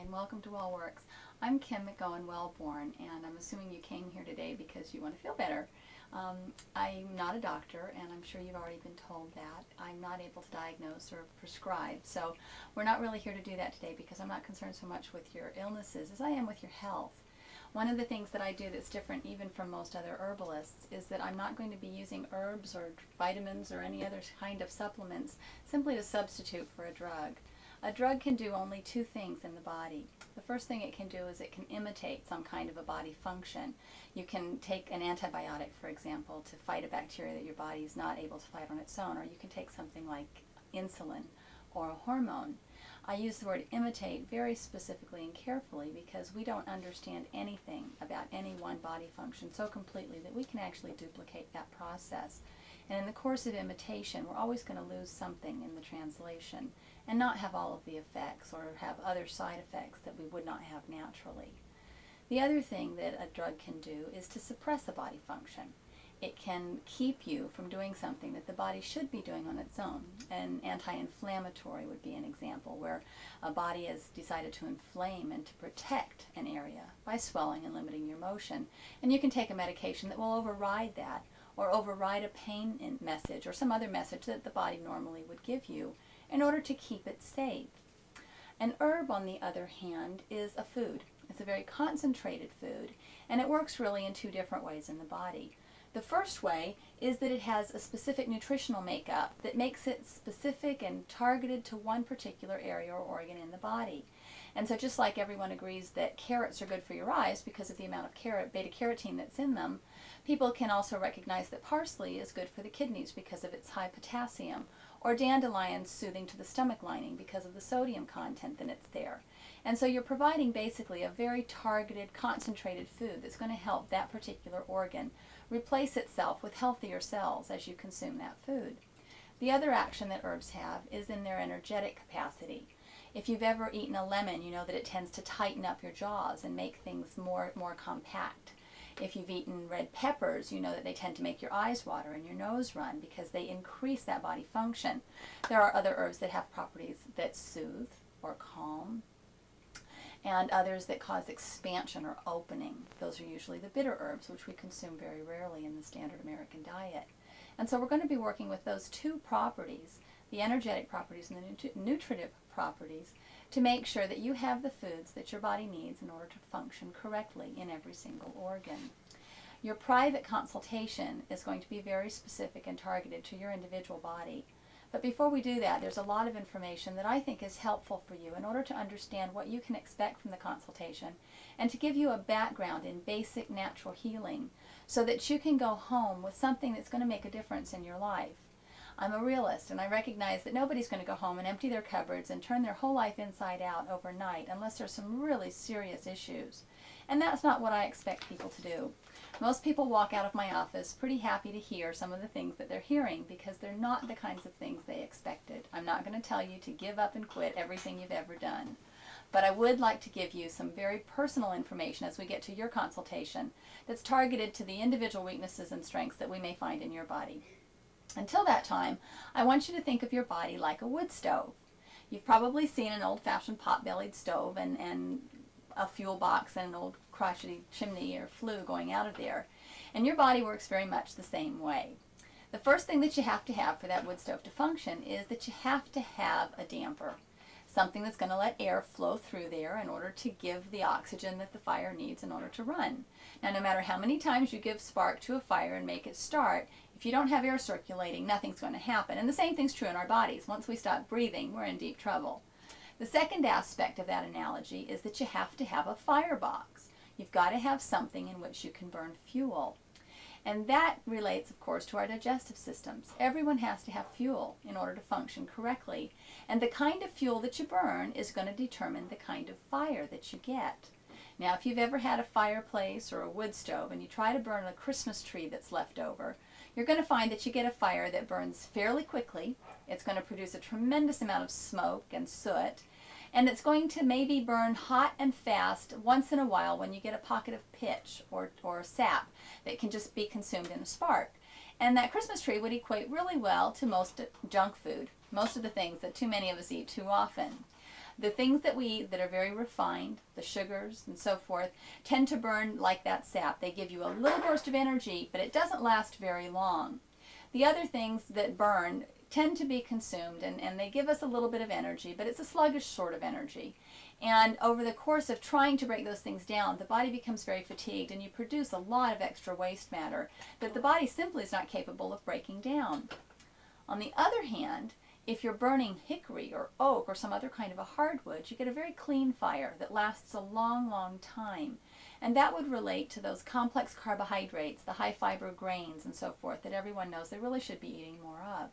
and welcome to WellWorks. I'm Kim McGowan Welborn, and I'm assuming you came here today because you want to feel better. I'm not a doctor, and I'm sure you've already been told that. I'm not able to diagnose or prescribe, so we're not really here to do that today because I'm not concerned so much with your illnesses as I am with your health. One of the things that I do that's different even from most other herbalists is that I'm not going to be using herbs or vitamins or any other kind of supplements simply to substitute for a drug. A drug can do only two things in the body. The first thing it can do is it can imitate some kind of a body function. You can take an antibiotic, for example, to fight a bacteria that your body is not able to fight on its own, or you can take something like insulin or a hormone. I use the word imitate very specifically and carefully because we don't understand anything about any one body function so completely that we can actually duplicate that process. And in the course of imitation, we're always going to lose something in the translation and not have all of the effects or have other side effects that we would not have naturally. The other thing that a drug can do is to suppress a body function. It can keep you from doing something that the body should be doing on its own. An anti-inflammatory would be an example where a body has decided to inflame and to protect an area by swelling and limiting your motion. And you can take a medication that will override that, or override a pain message or some other message that the body normally would give you in order to keep it safe. An herb, on the other hand, is a food. It's a very concentrated food, and it works really in two different ways in the body. The first way is that it has a specific nutritional makeup that makes it specific and targeted to one particular area or organ in the body. And so just like everyone agrees that carrots are good for your eyes because of the amount of beta-carotene that's in them, people can also recognize that parsley is good for the kidneys because of its high potassium, or dandelion's soothing to the stomach lining because of the sodium content that's there. And so you're providing basically a very targeted, concentrated food that's going to help that particular organ replace itself with healthier cells as you consume that food. The other action that herbs have is in their energetic capacity. If you've ever eaten a lemon, you know that it tends to tighten up your jaws and make things more compact. If you've eaten red peppers, you know that they tend to make your eyes water and your nose run because they increase that body function. There are other herbs that have properties that soothe or calm, and others that cause expansion or opening. Those are usually the bitter herbs, which we consume very rarely in the standard American diet. And so we're going to be working with those two properties, the energetic properties and the nutritive properties, to make sure that you have the foods that your body needs in order to function correctly in every single organ. Your private consultation is going to be very specific and targeted to your individual body. But before we do that, there's a lot of information that I think is helpful for you in order to understand what you can expect from the consultation and to give you a background in basic natural healing so that you can go home with something that's going to make a difference in your life. I'm a realist, and I recognize that nobody's going to go home and empty their cupboards and turn their whole life inside out overnight unless there's some really serious issues. And that's not what I expect people to do. Most people walk out of my office pretty happy to hear some of the things that they're hearing because they're not the kinds of things they expected. I'm not going to tell you to give up and quit everything you've ever done. But I would like to give you some very personal information as we get to your consultation that's targeted to the individual weaknesses and strengths that we may find in your body. Until that time, I want you to think of your body like a wood stove. You've probably seen an old-fashioned pot-bellied stove and a fuel box and an old crotchety chimney or flue going out of there. And your body works very much the same way. The first thing that you have to have for that wood stove to function is that you have to have a damper. Something that's going to let air flow through there in order to give the oxygen that the fire needs in order to run. Now, no matter how many times you give spark to a fire and make it start, if you don't have air circulating, nothing's going to happen. And the same thing's true in our bodies. Once we stop breathing, we're in deep trouble. The second aspect of that analogy is that you have to have a firebox. You've got to have something in which you can burn fuel. And that relates, of course, to our digestive systems. Everyone has to have fuel in order to function correctly. And the kind of fuel that you burn is going to determine the kind of fire that you get. Now, if you've ever had a fireplace or a wood stove and you try to burn a Christmas tree that's left over, you're going to find that you get a fire that burns fairly quickly. It's going to produce a tremendous amount of smoke and soot. And it's going to maybe burn hot and fast once in a while when you get a pocket of pitch or sap that can just be consumed in a spark. And that Christmas tree would equate really well to most junk food, most of the things that too many of us eat too often. The things that we eat that are very refined, the sugars and so forth, tend to burn like that sap. They give you a little burst of energy, but it doesn't last very long. The other things that burn tend to be consumed, and they give us a little bit of energy, but it's a sluggish sort of energy. And over the course of trying to break those things down, the body becomes very fatigued, and you produce a lot of extra waste matter that the body simply is not capable of breaking down. On the other hand, if you're burning hickory or oak or some other kind of a hardwood, you get a very clean fire that lasts a long, long time. And that would relate to those complex carbohydrates, the high fiber grains and so forth that everyone knows they really should be eating more of.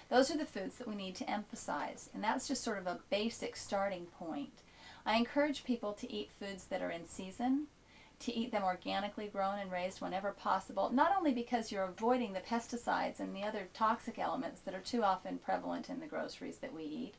Those are the foods that we need to emphasize, and that's just sort of a basic starting point. I encourage people to eat foods that are in season, to eat them organically grown and raised whenever possible, not only because you're avoiding the pesticides and the other toxic elements that are too often prevalent in the groceries that we eat,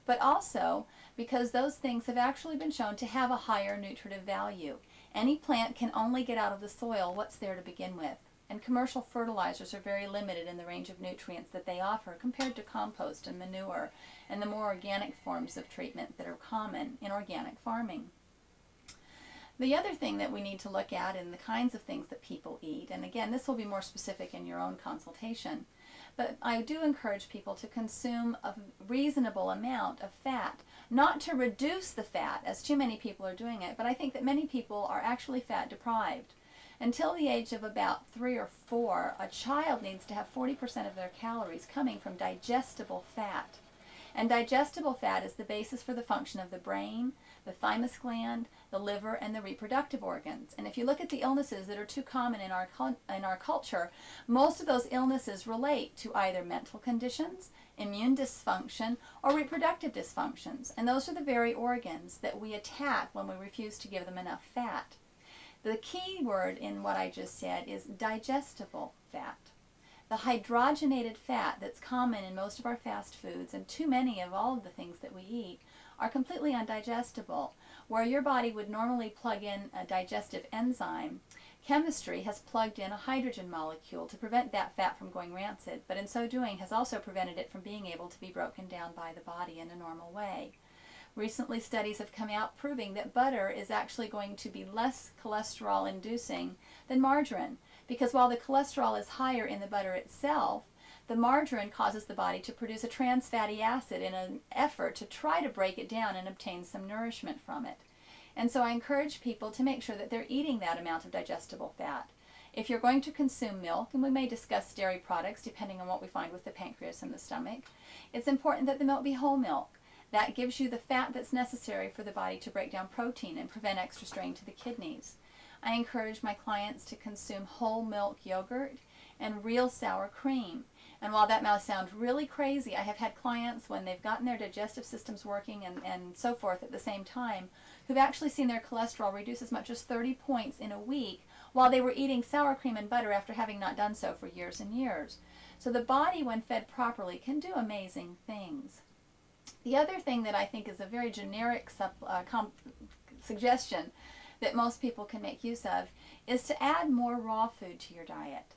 but also because those things have actually been shown to have a higher nutritive value. Any plant can only get out of the soil what's there to begin with, and commercial fertilizers are very limited in the range of nutrients that they offer compared to compost and manure and the more organic forms of treatment that are common in organic farming. The other thing that we need to look at in the kinds of things that people eat, and again, this will be more specific in your own consultation, but I do encourage people to consume a reasonable amount of fat, not to reduce the fat, as too many people are doing it, but I think that many people are actually fat deprived. Until the age of about 3 or 4, a child needs to have 40% of their calories coming from digestible fat. And digestible fat is the basis for the function of the brain, the thymus gland, the liver, and the reproductive organs. And if you look at the illnesses that are too common in our culture, most of those illnesses relate to either mental conditions, immune dysfunction, or reproductive dysfunctions. And those are the very organs that we attack when we refuse to give them enough fat. The key word in what I just said is digestible fat. The hydrogenated fat that's common in most of our fast foods, and too many of all of the things that we eat, are completely undigestible. Where your body would normally plug in a digestive enzyme, chemistry has plugged in a hydrogen molecule to prevent that fat from going rancid, but in so doing has also prevented it from being able to be broken down by the body in a normal way. Recently, studies have come out proving that butter is actually going to be less cholesterol inducing than margarine, because while the cholesterol is higher in the butter itself, the margarine causes the body to produce a trans fatty acid in an effort to try to break it down and obtain some nourishment from it. And so I encourage people to make sure that they're eating that amount of digestible fat. If you're going to consume milk, and we may discuss dairy products depending on what we find with the pancreas and the stomach, it's important that the milk be whole milk. That gives you the fat that's necessary for the body to break down protein and prevent extra strain to the kidneys. I encourage my clients to consume whole milk yogurt and real sour cream. And while that might sound really crazy, I have had clients when they've gotten their digestive systems working and so forth at the same time who've actually seen their cholesterol reduce as much as 30 points in a week while they were eating sour cream and butter after having not done so for years and years. So the body, when fed properly, can do amazing things. The other thing that I think is a very generic suggestion that most people can make use of is to add more raw food to your diet.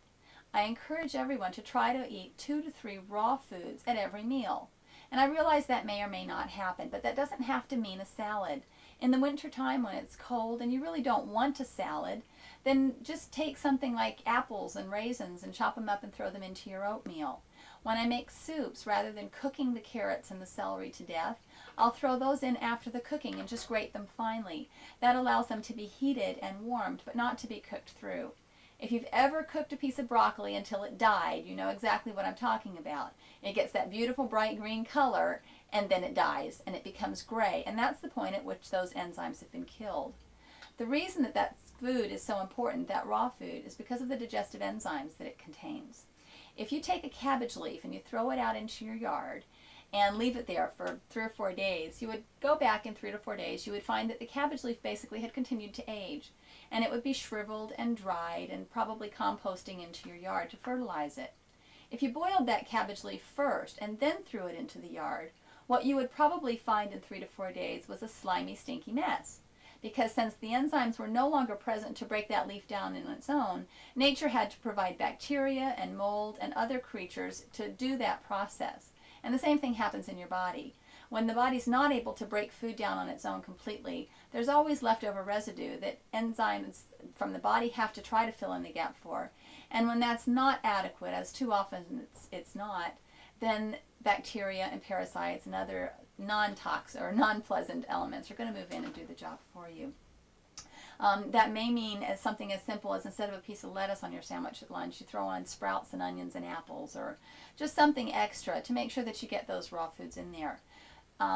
I encourage everyone to try to eat 2 to 3 raw foods at every meal. And I realize that may or may not happen, but that doesn't have to mean a salad. In the wintertime when it's cold and you really don't want a salad, then just take something like apples and raisins and chop them up and throw them into your oatmeal. When I make soups, rather than cooking the carrots and the celery to death, I'll throw those in after the cooking and just grate them finely. That allows them to be heated and warmed, but not to be cooked through. If you've ever cooked a piece of broccoli until it died, you know exactly what I'm talking about. It gets that beautiful bright green color, and then it dies, and it becomes gray, and that's the point at which those enzymes have been killed. The reason that that food is so important, that raw food, is because of the digestive enzymes that it contains. If you take a cabbage leaf and you throw it out into your yard and leave it there for 3 or 4 days, you would go back in 3 to 4 days, you would find that the cabbage leaf basically had continued to age, and it would be shriveled and dried and probably composting into your yard to fertilize it. If you boiled that cabbage leaf first and then threw it into the yard, what you would probably find in 3 to 4 days was a slimy, stinky mess. Because since the enzymes were no longer present to break that leaf down in its own, nature had to provide bacteria and mold and other creatures to do that process. And the same thing happens in your body. When the body's not able to break food down on its own completely, there's always leftover residue that enzymes from the body have to try to fill in the gap for. And when that's not adequate, as too often it's not, then bacteria and parasites and other non-toxic or non-pleasant elements are going to move in and do the job for you. That may mean as something as simple as instead of a piece of lettuce on your sandwich at lunch, you throw on sprouts and onions and apples, or just something extra to make sure that you get those raw foods in there.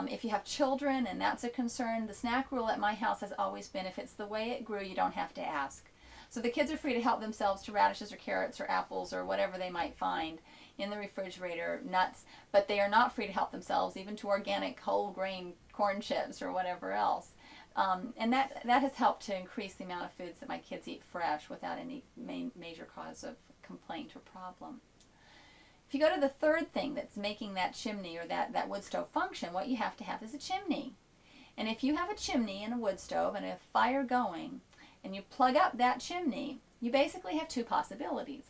If you have children and that's a concern, the snack rule at my house has always been if it's the way it grew, you don't have to ask. So the kids are free to help themselves to radishes or carrots or apples or whatever they might find in the refrigerator, nuts, but they are not free to help themselves even to organic whole grain corn chips or whatever else. And that has helped to increase the amount of foods that my kids eat fresh without any major cause of complaint or problem. If you go to the third thing that's making that chimney or that wood stove function, what you have to have is a chimney. And if you have a chimney and a wood stove and a fire going, and you plug up that chimney, you basically have two possibilities.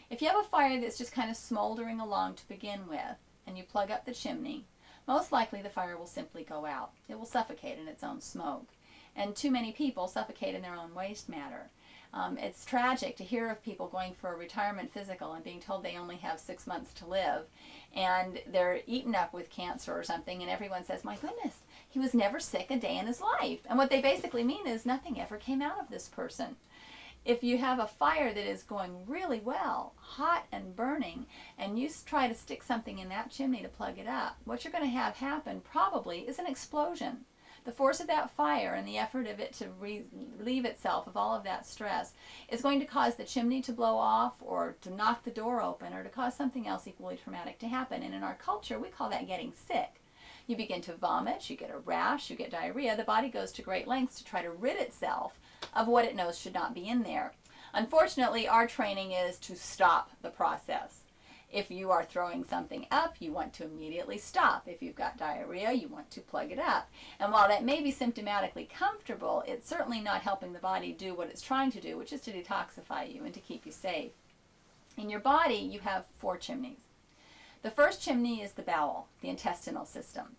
If you have a fire that's just kind of smoldering along to begin with, and you plug up the chimney, most likely the fire will simply go out. It will suffocate in its own smoke. And too many people suffocate in their own waste matter. It's tragic to hear of people going for a retirement physical and being told they only have 6 months to live, and they're eaten up with cancer or something, and everyone says, my goodness, he was never sick a day in his life. And what they basically mean is nothing ever came out of this person. If you have a fire that is going really well, hot and burning, and you try to stick something in that chimney to plug it up, what you're going to have happen probably is an explosion. The force of that fire and the effort of it to relieve itself of all of that stress is going to cause the chimney to blow off or to knock the door open or to cause something else equally traumatic to happen. And in our culture, we call that getting sick. You begin to vomit, you get a rash, you get diarrhea. The body goes to great lengths to try to rid itself of what it knows should not be in there. Unfortunately, our training is to stop the process. If you are throwing something up, you want to immediately stop. If you've got diarrhea, you want to plug it up. And while that may be symptomatically comfortable, it's certainly not helping the body do what it's trying to do, which is to detoxify you and to keep you safe. In your body, you have 4 chimneys. The first chimney is the bowel, the intestinal system.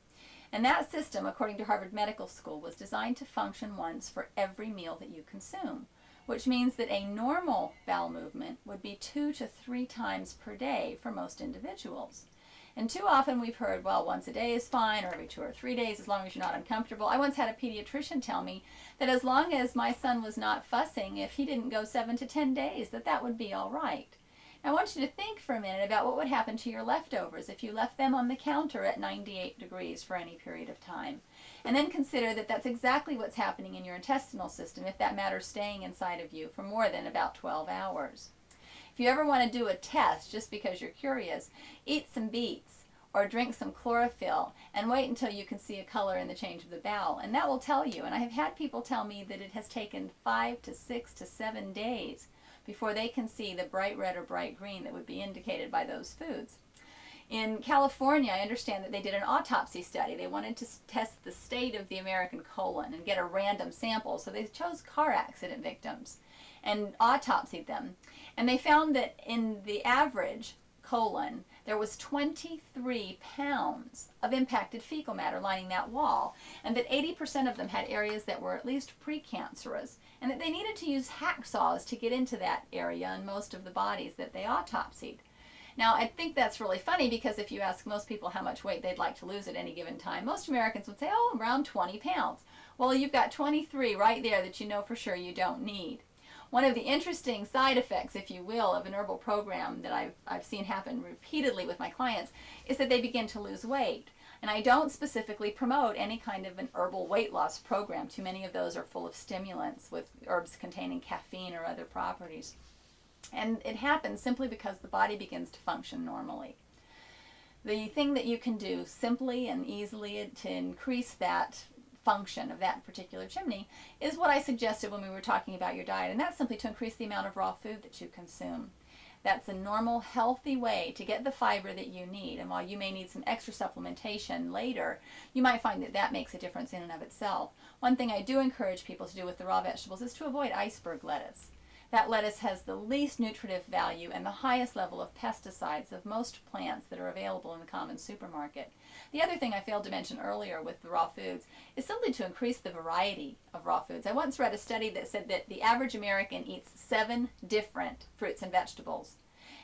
And that system, according to Harvard Medical School, was designed to function once for every meal that you consume, which means that a normal bowel movement would be 2 to 3 times per day for most individuals. And too often we've heard, well, once a day is fine, or every 2 or 3 days, as long as you're not uncomfortable. I once had a pediatrician tell me that as long as my son was not fussing, if he didn't go 7 to 10 days, that would be all right. Now, I want you to think for a minute about what would happen to your leftovers if you left them on the counter at 98 degrees for any period of time. And then consider that that's exactly what's happening in your intestinal system if that matter's staying inside of you for more than about 12 hours. If you ever want to do a test just because you're curious, eat some beets or drink some chlorophyll and wait until you can see a color in the change of the bowel. And that will tell you. And I have had people tell me that it has taken 5 to 6 to 7 days before they can see the bright red or bright green that would be indicated by those foods. In California, I understand that they did an autopsy study. They wanted to test the state of the American colon and get a random sample. So they chose car accident victims and autopsied them. And they found that in the average colon, there was 23 pounds of impacted fecal matter lining that wall, and that 80% of them had areas that were at least precancerous, and that they needed to use hacksaws to get into that area in most of the bodies that they autopsied. Now, I think that's really funny because if you ask most people how much weight they'd like to lose at any given time, most Americans would say, oh, around 20 pounds. Well, you've got 23 right there that you know for sure you don't need. One of the interesting side effects, if you will, of an herbal program that I've seen happen repeatedly with my clients is that they begin to lose weight. And I don't specifically promote any kind of an herbal weight loss program. Too many of those are full of stimulants with herbs containing caffeine or other properties. And it happens simply because the body begins to function normally. The thing that you can do simply and easily to increase that function of that particular chimney is what I suggested when we were talking about your diet, and that's simply to increase the amount of raw food that you consume. That's a normal, healthy way to get the fiber that you need, and while you may need some extra supplementation later, you might find that that makes a difference in and of itself. One thing I do encourage people to do with the raw vegetables is to avoid iceberg lettuce. That lettuce has the least nutritive value and the highest level of pesticides of most plants that are available in the common supermarket. The other thing I failed to mention earlier with the raw foods is simply to increase the variety of raw foods. I once read a study that said that the average American eats 7 different fruits and vegetables,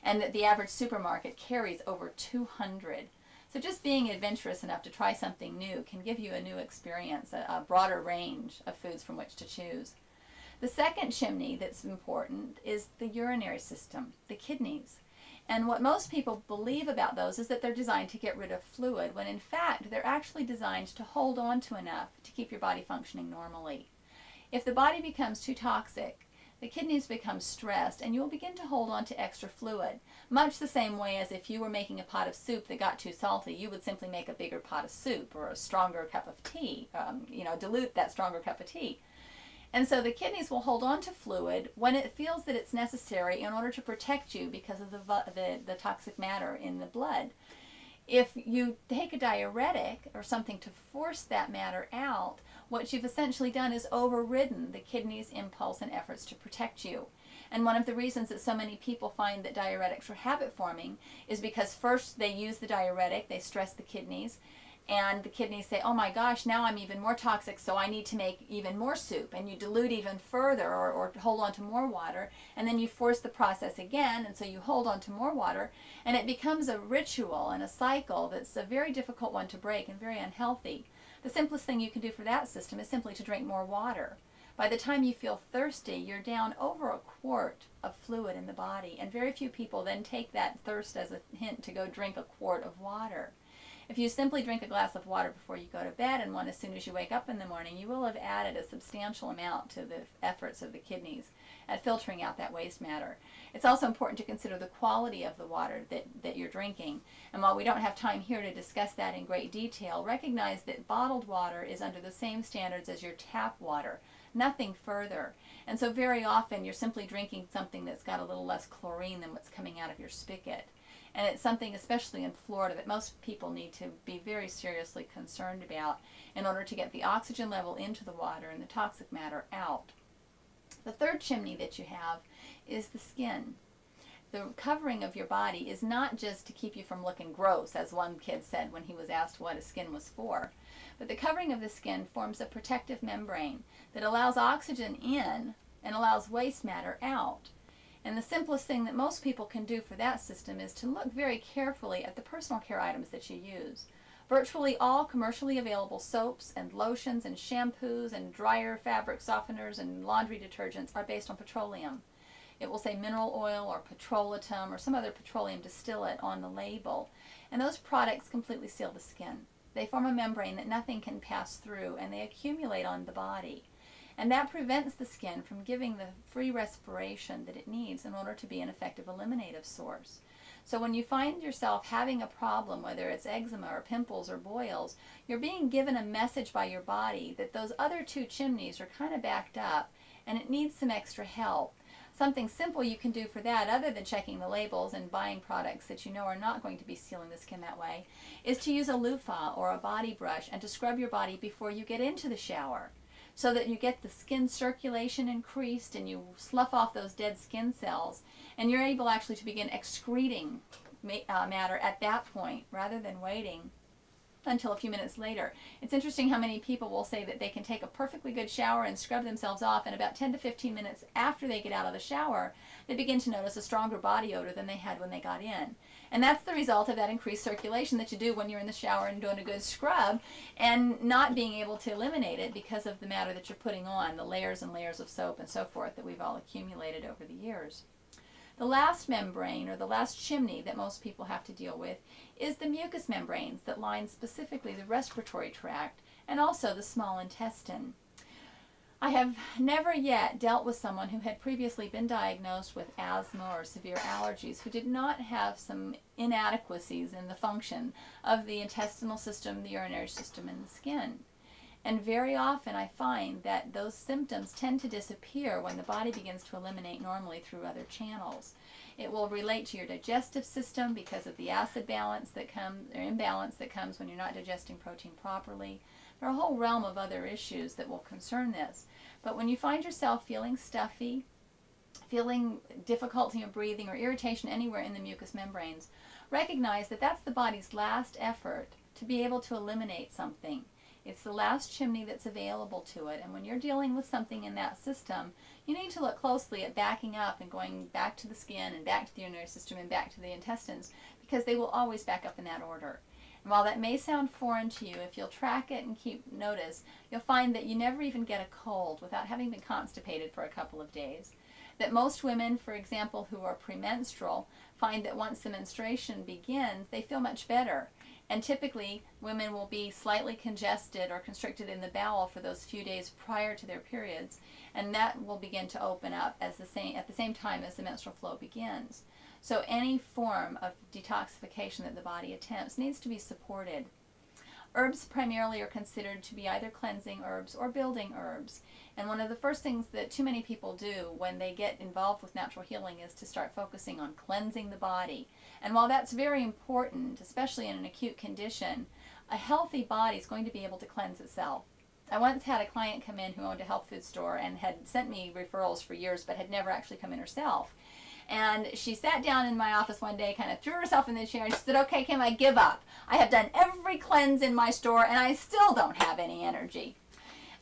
and that the average supermarket carries over 200. So just being adventurous enough to try something new can give you a new experience, a broader range of foods from which to choose. The second chimney that's important is the urinary system, the kidneys. And what most people believe about those is that they're designed to get rid of fluid, when in fact they're actually designed to hold on to enough to keep your body functioning normally. If the body becomes too toxic, the kidneys become stressed and you'll begin to hold on to extra fluid, much the same way as if you were making a pot of soup that got too salty, you would simply make a bigger pot of soup or a stronger cup of tea, dilute that stronger cup of tea. And so the kidneys will hold on to fluid when it feels that it's necessary in order to protect you because of the toxic matter in the blood. If you take a diuretic or something to force that matter out, what you've essentially done is overridden the kidney's impulse and efforts to protect you. And one of the reasons that so many people find that diuretics are habit forming is because first they use the diuretic, they stress the kidneys, and the kidneys say, oh my gosh, now I'm even more toxic, so I need to make even more soup. And you dilute even further or hold on to more water, and then you force the process again, and so you hold on to more water, and it becomes a ritual and a cycle that's a very difficult one to break and very unhealthy. The simplest thing you can do for that system is simply to drink more water. By the time you feel thirsty, you're down over a quart of fluid in the body, and very few people then take that thirst as a hint to go drink a quart of water. If you simply drink a glass of water before you go to bed and one as soon as you wake up in the morning, you will have added a substantial amount to the efforts of the kidneys at filtering out that waste matter. It's also important to consider the quality of the water that you're drinking. And while we don't have time here to discuss that in great detail, recognize that bottled water is under the same standards as your tap water, nothing further. And so very often you're simply drinking something that's got a little less chlorine than what's coming out of your spigot. And it's something, especially in Florida, that most people need to be very seriously concerned about in order to get the oxygen level into the water and the toxic matter out. The third chimney that you have is the skin. The covering of your body is not just to keep you from looking gross, as one kid said when he was asked what his skin was for, but the covering of the skin forms a protective membrane that allows oxygen in and allows waste matter out. And the simplest thing that most people can do for that system is to look very carefully at the personal care items that you use. Virtually all commercially available soaps and lotions and shampoos and dryer fabric softeners and laundry detergents are based on petroleum. It will say mineral oil or petrolatum or some other petroleum distillate on the label. And those products completely seal the skin. They form a membrane that nothing can pass through, and they accumulate on the body. And that prevents the skin from giving the free respiration that it needs in order to be an effective eliminative source. So when you find yourself having a problem, whether it's eczema or pimples or boils, you're being given a message by your body that those other two chimneys are kind of backed up and it needs some extra help. Something simple you can do for that, other than checking the labels and buying products that you know are not going to be sealing the skin that way, is to use a loofah or a body brush and to scrub your body before you get into the shower, so that you get the skin circulation increased and you slough off those dead skin cells, and you're able actually to begin excreting matter at that point rather than waiting until a few minutes later. It's interesting how many people will say that they can take a perfectly good shower and scrub themselves off, and about 10 to 15 minutes after they get out of the shower, they begin to notice a stronger body odor than they had when they got in. And that's the result of that increased circulation that you do when you're in the shower and doing a good scrub, and not being able to eliminate it because of the matter that you're putting on, the layers and layers of soap and so forth that we've all accumulated over the years. The last membrane, or the last chimney that most people have to deal with, is the mucous membranes that line specifically the respiratory tract and also the small intestine. I have never yet dealt with someone who had previously been diagnosed with asthma or severe allergies who did not have some inadequacies in the function of the intestinal system, the urinary system, and the skin. And very often I find that those symptoms tend to disappear when the body begins to eliminate normally through other channels. It will relate to your digestive system because of the acid balance that comes, or imbalance that comes when you're not digesting protein properly. There are a whole realm of other issues that will concern this. But when you find yourself feeling stuffy, feeling difficulty in breathing or irritation anywhere in the mucous membranes, recognize that that's the body's last effort to be able to eliminate something. It's the last chimney that's available to it, and when you're dealing with something in that system, you need to look closely at backing up and going back to the skin and back to the urinary system and back to the intestines, because they will always back up in that order. And while that may sound foreign to you, if you'll track it and keep notice, you'll find that you never even get a cold without having been constipated for a couple of days. That most women, for example, who are premenstrual, find that once the menstruation begins, they feel much better. And typically, women will be slightly congested or constricted in the bowel for those few days prior to their periods, and that will begin to open up at the same time as the menstrual flow begins. So any form of detoxification that the body attempts needs to be supported. Herbs primarily are considered to be either cleansing herbs or building herbs. And one of the first things that too many people do when they get involved with natural healing is to start focusing on cleansing the body. And while that's very important, especially in an acute condition, a healthy body is going to be able to cleanse itself. I once had a client come in who owned a health food store and had sent me referrals for years but had never actually come in herself. And she sat down in my office one day, kind of threw herself in the chair, and she said, "Okay, Kim, I give up. I have done every cleanse in my store, and I still don't have any energy."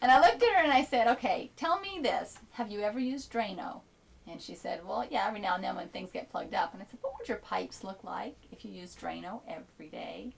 And I looked at her and I said, "Okay, tell me this. Have you ever used Drano?" And she said, "Well, yeah, every now and then when things get plugged up." And I said, "What would your pipes look like if you used Drano every day?"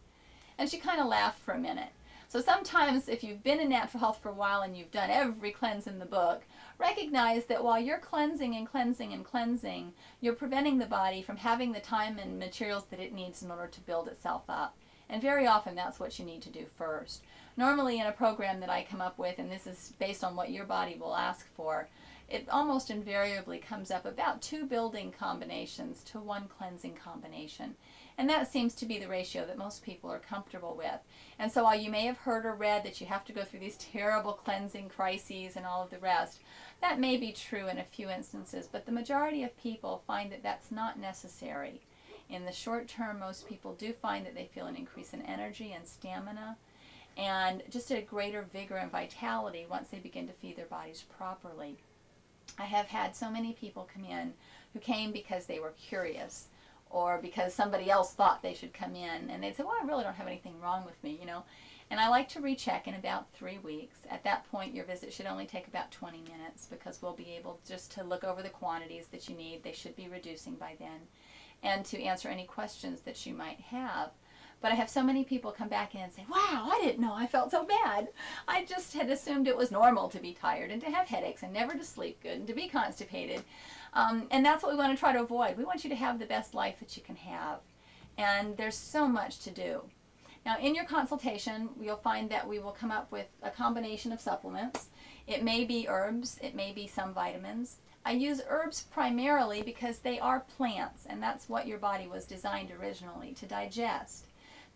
And she kind of laughed for a minute. So sometimes if you've been in natural health for a while and you've done every cleanse in the book, recognize that while you're cleansing and cleansing and cleansing, you're preventing the body from having the time and materials that it needs in order to build itself up. And very often that's what you need to do first. Normally in a program that I come up with, and this is based on what your body will ask for, it almost invariably comes up about 2 building combinations to 1 cleansing combination. And that seems to be the ratio that most people are comfortable with. And so while you may have heard or read that you have to go through these terrible cleansing crises and all of the rest, that may be true in a few instances, but the majority of people find that that's not necessary. In the short term, most people do find that they feel an increase in energy and stamina and just a greater vigor and vitality once they begin to feed their bodies properly. I have had so many people come in who came because they were curious or because somebody else thought they should come in, and they'd say, "Well, I really don't have anything wrong with me, you know." And I like to recheck in about 3 weeks. At that point, your visit should only take about 20 minutes because we'll be able just to look over the quantities that you need. They should be reducing by then, and to answer any questions that you might have. But I have so many people come back in and say, "Wow, I didn't know I felt so bad. I just had assumed it was normal to be tired and to have headaches and never to sleep good and to be constipated." And that's what we want to try to avoid. We want you to have the best life that you can have. And there's so much to do. Now, in your consultation, you'll find that we will come up with a combination of supplements. It may be herbs, it may be some vitamins. I use herbs primarily because they are plants, and that's what your body was designed originally to digest.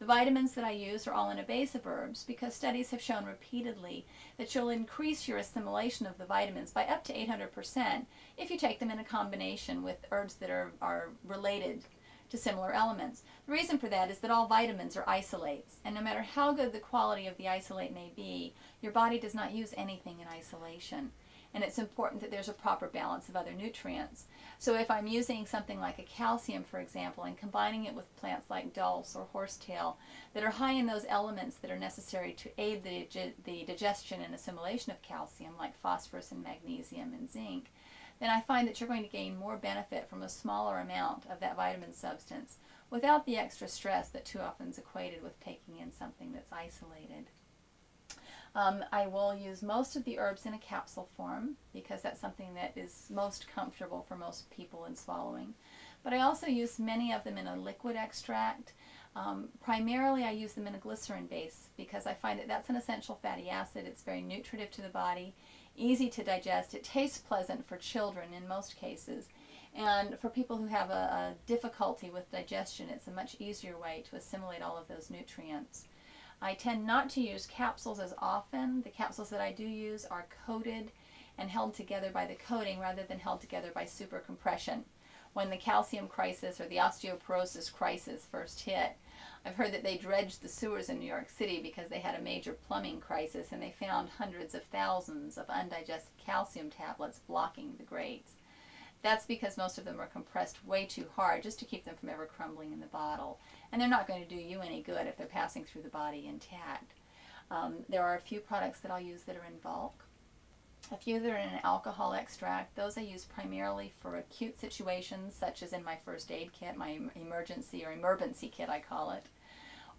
The vitamins that I use are all in a base of herbs because studies have shown repeatedly that you'll increase your assimilation of the vitamins by up to 800% if you take them in a combination with herbs that are related to similar elements. The reason for that is that all vitamins are isolates, and no matter how good the quality of the isolate may be, your body does not use anything in isolation. And it's important that there's a proper balance of other nutrients. So if I'm using something like a calcium, for example, and combining it with plants like dulse or horsetail that are high in those elements that are necessary to aid the digestion and assimilation of calcium, like phosphorus and magnesium and zinc, then I find that you're going to gain more benefit from a smaller amount of that vitamin substance without the extra stress that too often is equated with taking in something that's isolated. I will use most of the herbs in a capsule form because that's something that is most comfortable for most people in swallowing. But I also use many of them in a liquid extract. Primarily I use them in a glycerin base because I find that that's an essential fatty acid. It's very nutritive to the body, easy to digest. It tastes pleasant for children in most cases. And for people who have a difficulty with digestion, it's a much easier way to assimilate all of those nutrients. I tend not to use capsules as often. The capsules that I do use are coated and held together by the coating rather than held together by super compression. When the calcium crisis or the osteoporosis crisis first hit, I've heard that they dredged the sewers in New York City because they had a major plumbing crisis and they found hundreds of thousands of undigested calcium tablets blocking the grates. That's because most of them are compressed way too hard just to keep them from ever crumbling in the bottle. And they're not going to do you any good if they're passing through the body intact. There are a few products that I'll use that are in bulk. A few that are in an alcohol extract. Those I use primarily for acute situations, such as in my first aid kit, my emergency or emerbency kit I call it,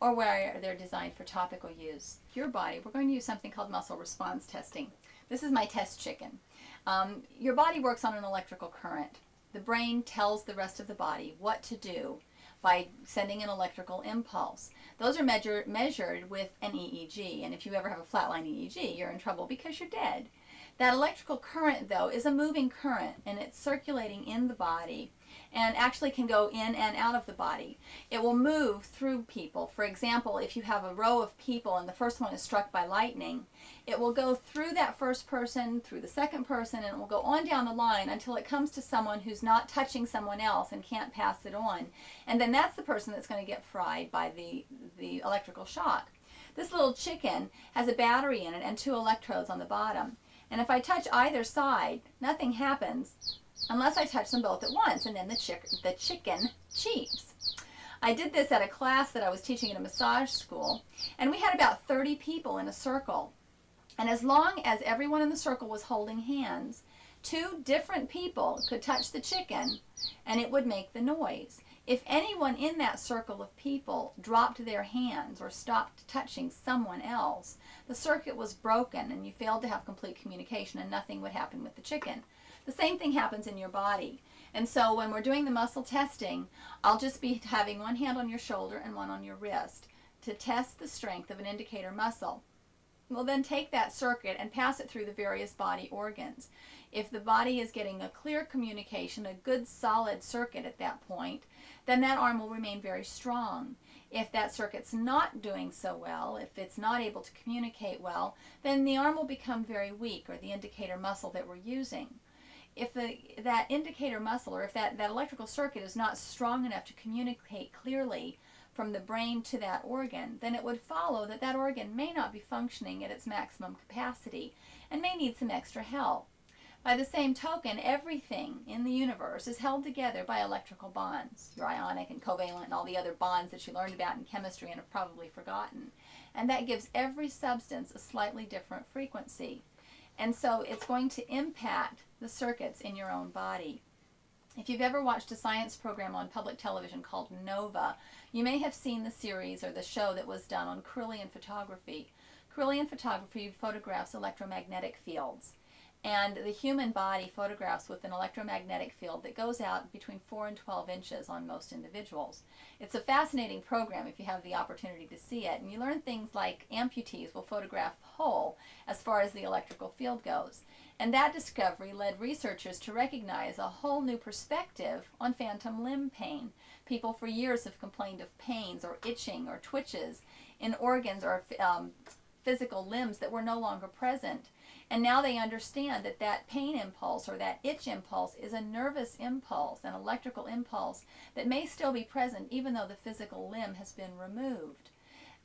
or where they're designed for topical use. Your body, we're going to use something called muscle response testing. This is my test chicken. Your body works on an electrical current. The brain tells the rest of the body what to do by sending an electrical impulse. Those are measured with an EEG, and if you ever have a flatline EEG, you're in trouble because you're dead. That electrical current, though, is a moving current, and it's circulating in the body and actually can go in and out of the body. It will move through people. For example, if you have a row of people and the first one is struck by lightning, it will go through that first person, through the second person, and it will go on down the line until it comes to someone who's not touching someone else and can't pass it on. And then that's the person that's going to get fried by the electrical shock. This little chicken has a battery in it and 2 electrodes on the bottom. And if I touch either side, nothing happens unless I touch them both at once, and then the chicken cheeps. I did this at a class that I was teaching in a massage school, and we had about 30 people in a circle. And as long as everyone in the circle was holding hands, 2 different people could touch the chicken, and it would make the noise. If anyone in that circle of people dropped their hands or stopped touching someone else, the circuit was broken and you failed to have complete communication, and nothing would happen with the chicken. The same thing happens in your body. And so when we're doing the muscle testing, I'll just be having one hand on your shoulder and one on your wrist to test the strength of an indicator muscle. We'll then take that circuit and pass it through the various body organs. If the body is getting a clear communication, a good solid circuit at that point, then that arm will remain very strong. If that circuit's not doing so well, if it's not able to communicate well, then the arm will become very weak, or the indicator muscle that we're using. If that indicator muscle, or if that electrical circuit is not strong enough to communicate clearly from the brain to that organ, then it would follow that that organ may not be functioning at its maximum capacity and may need some extra help. By the same token, everything in the universe is held together by electrical bonds, your ionic and covalent and all the other bonds that you learned about in chemistry and have probably forgotten. And that gives every substance a slightly different frequency. And so it's going to impact the circuits in your own body. If you've ever watched a science program on public television called Nova, you may have seen the series or the show that was done on Kirlian photography. Kirlian photography photographs electromagnetic fields. And the human body photographs with an electromagnetic field that goes out between 4 and 12 inches on most individuals. It's a fascinating program if you have the opportunity to see it. And you learn things like amputees will photograph whole as far as the electrical field goes. And that discovery led researchers to recognize a whole new perspective on phantom limb pain. People for years have complained of pains or itching or twitches in organs or physical limbs that were no longer present. And now they understand that that pain impulse or that itch impulse is a nervous impulse, an electrical impulse that may still be present even though the physical limb has been removed.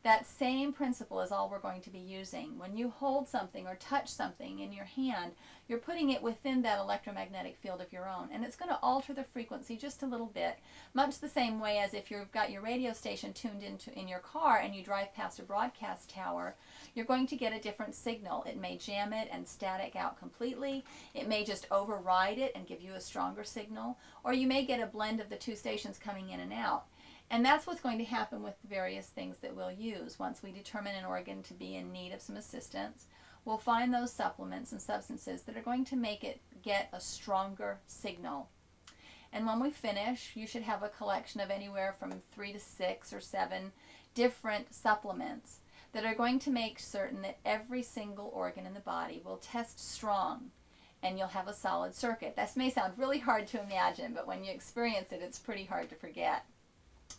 That same principle is all we're going to be using. When you hold something or touch something in your hand, you're putting it within that electromagnetic field of your own. And it's going to alter the frequency just a little bit, much the same way as if you've got your radio station tuned in your car and you drive past a broadcast tower, you're going to get a different signal. It may jam it and static out completely. It may just override it and give you a stronger signal. Or you may get a blend of the 2 stations coming in and out. And that's what's going to happen with the various things that we'll use. Once we determine an organ to be in need of some assistance, we'll find those supplements and substances that are going to make it get a stronger signal. And when we finish, you should have a collection of anywhere from 3 to 6 or 7 different supplements that are going to make certain that every single organ in the body will test strong, and you'll have a solid circuit. That may sound really hard to imagine, but when you experience it, it's pretty hard to forget.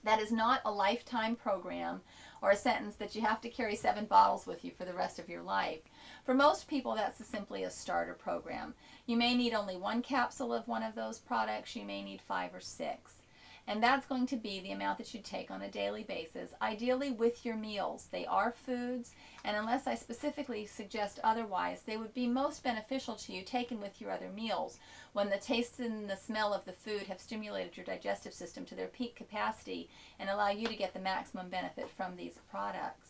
That is not a lifetime program or a sentence that you have to carry 7 bottles with you for the rest of your life. For most people, that's simply a starter program. You may need only 1 capsule of one of those products. You may need 5 or 6. And that's going to be the amount that you take on a daily basis, ideally with your meals. They are foods, and unless I specifically suggest otherwise, they would be most beneficial to you taken with your other meals when the taste and the smell of the food have stimulated your digestive system to their peak capacity and allow you to get the maximum benefit from these products.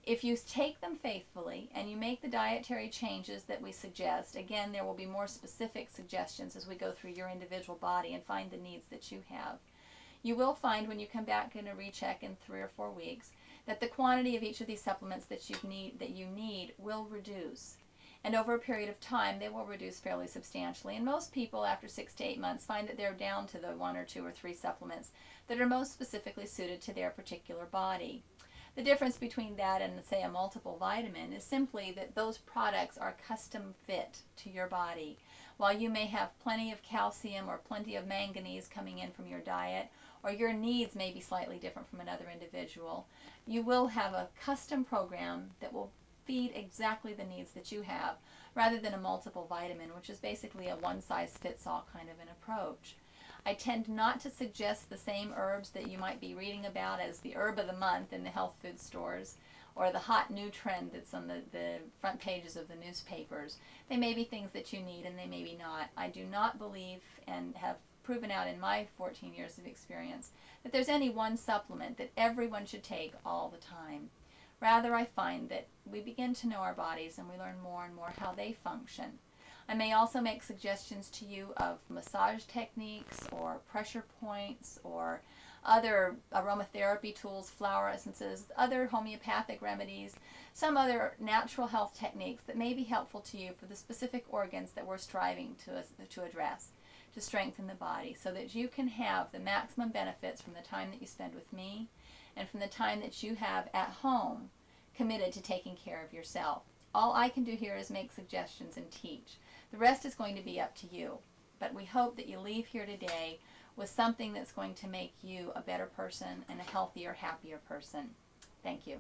If you take them faithfully and you make the dietary changes that we suggest, again, there will be more specific suggestions as we go through your individual body and find the needs that you have. You will find when you come back in a recheck in 3 or 4 weeks that the quantity of each of these supplements that you need will reduce. And over a period of time, they will reduce fairly substantially. And most people, after 6 to 8 months, find that they're down to the 1 or 2 or 3 supplements that are most specifically suited to their particular body. The difference between that and, say, a multiple vitamin is simply that those products are custom fit to your body. While you may have plenty of calcium or plenty of manganese coming in from your diet, or your needs may be slightly different from another individual, you will have a custom program that will feed exactly the needs that you have, rather than a multiple vitamin, which is basically a one-size-fits-all kind of an approach. I tend not to suggest the same herbs that you might be reading about as the herb of the month in the health food stores, or the hot new trend that's on the front pages of the newspapers. They may be things that you need and they may be not. I do not believe, and have proven out in my 14 years of experience, that there's any one supplement that everyone should take all the time. Rather, I find that we begin to know our bodies and we learn more and more how they function. I may also make suggestions to you of massage techniques or pressure points or other aromatherapy tools, flower essences, other homeopathic remedies, some other natural health techniques that may be helpful to you for the specific organs that we're striving to address, to strengthen the body, so that you can have the maximum benefits from the time that you spend with me and from the time that you have at home committed to taking care of yourself. All I can do here is make suggestions and teach. The rest is going to be up to you. But we hope that you leave here today with something that's going to make you a better person and a healthier, happier person. Thank you.